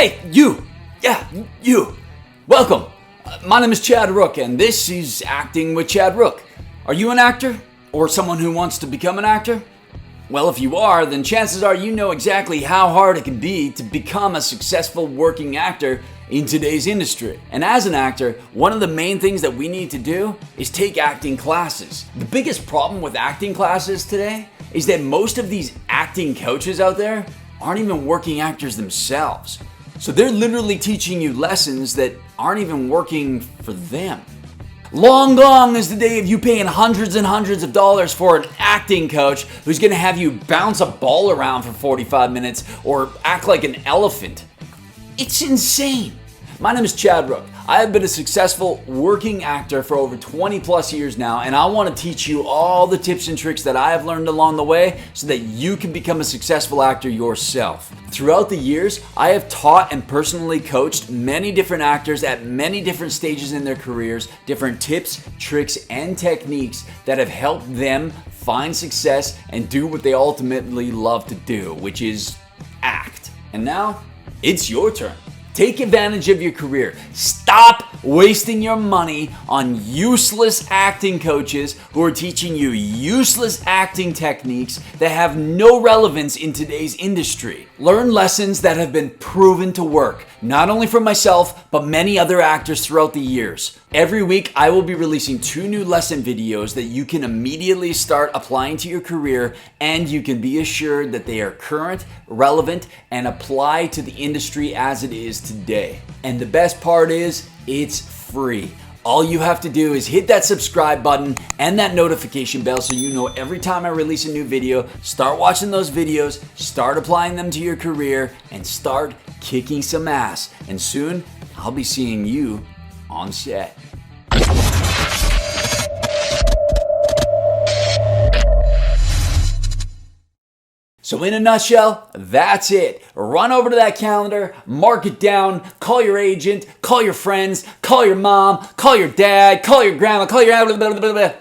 Hey, you! Yeah, you! Welcome! My name is Chad Rook, and this is Acting with Chad Rook. Are you an actor? Or someone who wants to become an actor? Well, if you are, then chances are you know exactly how hard it can be to become a successful working actor in today's industry. And as an actor, one of the main things that we need to do is take acting classes. The biggest problem with acting classes today is that most of these acting coaches out there aren't even working actors themselves. So they're literally teaching you lessons that aren't even working for them. Long gone is the day of you paying hundreds and hundreds of dollars for an acting coach who's going to have you bounce a ball around for 45 minutes or act like an elephant. It's insane. My name is Chad Rook. I have been a successful working actor for over 20 plus years now, and I want to teach you all the tips and tricks that I have learned along the way so that you can become a successful actor yourself. Throughout the years, I have taught and personally coached many different actors at many different stages in their careers, different tips, tricks, and techniques that have helped them find success and do what they ultimately love to do, which is act. And now, it's your turn. Take advantage of your career. Stop wasting your money on useless acting coaches who are teaching you useless acting techniques that have no relevance in today's industry. Learn lessons that have been proven to work, not only for myself, but many other actors throughout the years. Every week, I will be releasing 2 new lesson videos that you can immediately start applying to your career, and you can be assured that they are current, relevant, and apply to the industry as it is today. And the best part is, it's free. All you have to do is hit that subscribe button and that notification bell so you know every time I release a new video. Start watching those videos, start applying them to your career, and start kicking some ass. And soon, I'll be seeing you on set. So in a nutshell, that's it. Run over to that calendar, mark it down, call your agent, call your friends, call your mom, call your dad, call your grandma, call your blah, blah, blah, blah, blah.